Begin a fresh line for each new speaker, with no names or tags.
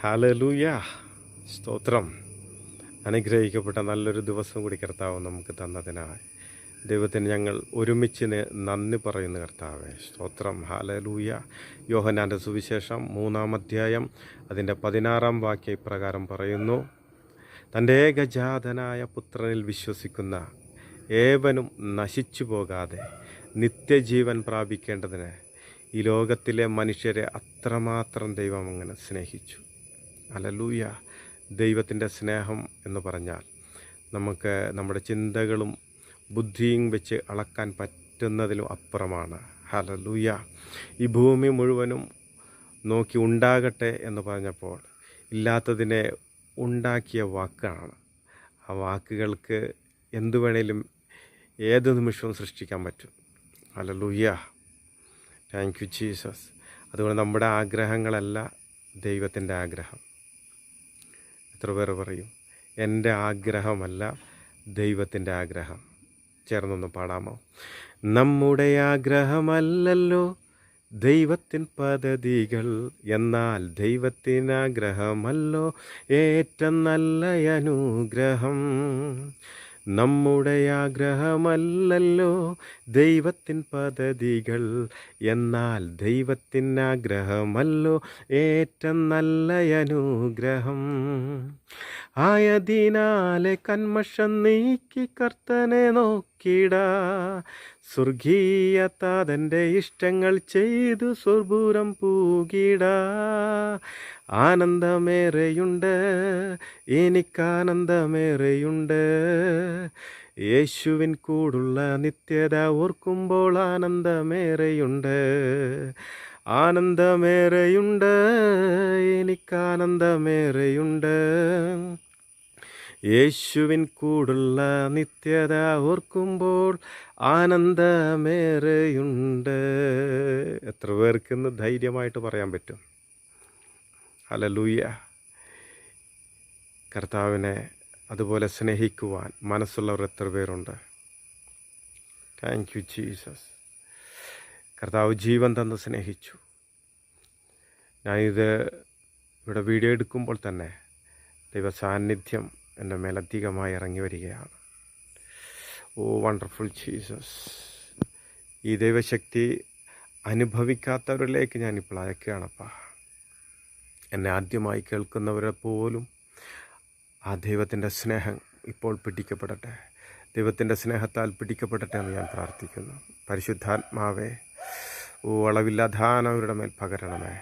Hallelujah. സ്തോത്രം. അനുഗ്രഹിക്കപ്പെട്ട നല്ലൊരു ദിവസം കൂടി കർത്താവ് നമുക്ക് തന്നതിനായി ദൈവത്തിന് ഞങ്ങൾ ഒരുമിച്ച് നന്ദി പറയുന്നു കർത്താവേ. സ്തോത്രം. ഹല്ലേലൂയ. യോഹന്നാൻ്റെ സുവിശേഷം 3-ാം അധ്യായം അതിൻ്റെ 16-ാം വാക്യം ഇപ്രകാരം പറയുന്നു: തൻ്റെ ഏകജാതനായ പുത്രനിൽ വിശ്വസിക്കുന്ന ഏവനും നശിച്ചു പോകാതെ നിത്യജീവൻ പ്രാപിക്കേണ്ടതിന് ഈ ലോകത്തിലെ മനുഷ്യരെ അത്രമാത്രം ദൈവം അങ്ങനെ സ്നേഹിച്ചു. ഹല്ലേലൂയ. ദൈവത്തിൻ്റെ സ്നേഹം എന്ന് പറഞ്ഞാൽ നമുക്ക് നമ്മുടെ ചിന്തകളും ബുദ്ധിയും വെച്ച് അളക്കാൻ പറ്റുന്നതിലും അപ്പുറമാണ്. ഹല്ലേലൂയ. ഈ ഭൂമി മുഴുവനും നോക്കി ഉണ്ടാകട്ടെ എന്ന് പറഞ്ഞപ്പോൾ ഇല്ലാത്തതിനെ ഉണ്ടാക്കിയ വാക്കാണ്. ആ വാക്കുകൾക്ക് എന്തു വേണേലും ഏത് നിമിഷവും സൃഷ്ടിക്കാൻ പറ്റും. ഹല്ലേലൂയ. Thank you Jesus. അതുകൊണ്ട് നമ്മുടെ ആഗ്രഹങ്ങളല്ല ദൈവത്തിൻ്റെ ആഗ്രഹം. എത്ര പേർ പറയും എൻ്റെ ആഗ്രഹമല്ല ദൈവത്തിൻ്റെ ആഗ്രഹം? ചേർന്നൊന്ന് പാടാമോ? നമ്മുടെ ആഗ്രഹമല്ലല്ലോ ദൈവത്തിൻ പദ്ധതികൾ, എന്നാൽ ദൈവത്തിനാഗ്രഹമല്ലോ ഏറ്റവും നല്ല അനുഗ്രഹം. നമ്മുടെ ആഗ്രഹമല്ലല്ലോ ദൈവത്തിൻ പദ്ധതികൾ, എന്നാൽ ദൈവത്തിനാഗ്രഹമല്ലോ ഏറ്റവും നല്ല അനുഗ്രഹം. ആയതിനാലെ കന്മഷം നീക്കി കർത്തനെ നോക്കിടാ, സ്വർഗീയ താതൻ്റെ ഇഷ്ടങ്ങൾ ചെയ്തു സ്വർപൂരം പൂകിടാ. ആനന്ദമേറെയുണ്ട്, എനിക്കാനന്ദമേറെയുണ്ട്, യേശുവിൻ കൂടുള്ള നിത്യത ഓർക്കുമ്പോൾ ആനന്ദമേറെയുണ്ട്. ആനന്ദമേറെയുണ്ട്, എനിക്കാനന്ദമേറെയുണ്ട്, യേശുവിൻ കൂടുള്ള നിത്യത ഓർക്കുമ്പോൾ ആനന്ദമേറെയുണ്ട്. എത്ര പേർക്കിന്ന് ധൈര്യമായിട്ട് പറയാൻ പറ്റും? ഹല്ലേലൂയ. കർത്താവിനെ അതുപോലെ സ്നേഹിക്കുവാൻ മനസ്സുള്ളവർ എത്ര പേരുണ്ട്? Thank you Jesus. കർത്താവ് ജീവൻ തന്ന് സ്നേഹിച്ചു. ഞാനിത് ഇവിടെ വീഡിയോ എടുക്കുമ്പോൾ തന്നെ ദൈവ സാന്നിധ്യം എൻ്റെ മേലധികമായി ഇറങ്ങി വരികയാണ്. Oh wonderful Jesus. ഈ ദൈവശക്തി അനുഭവിക്കാത്തവരിലേക്ക് ഞാനിപ്പോൾ അയക്കുകയാണപ്പാ. എന്നെ ആദ്യമായി കേൾക്കുന്നവരെ പോലും ആ ദൈവത്തിൻ്റെ സ്നേഹം ഇപ്പോൾ പിടിക്കപ്പെടട്ടെ, ദൈവത്തിൻ്റെ സ്നേഹത്താൽ പിടിക്കപ്പെടട്ടെ എന്ന് ഞാൻ പ്രാർത്ഥിക്കുന്നു. പരിശുദ്ധാത്മാവേ, ഓ അളവില്ലാതെ അവരുടെ മേൽ പകരണമേ.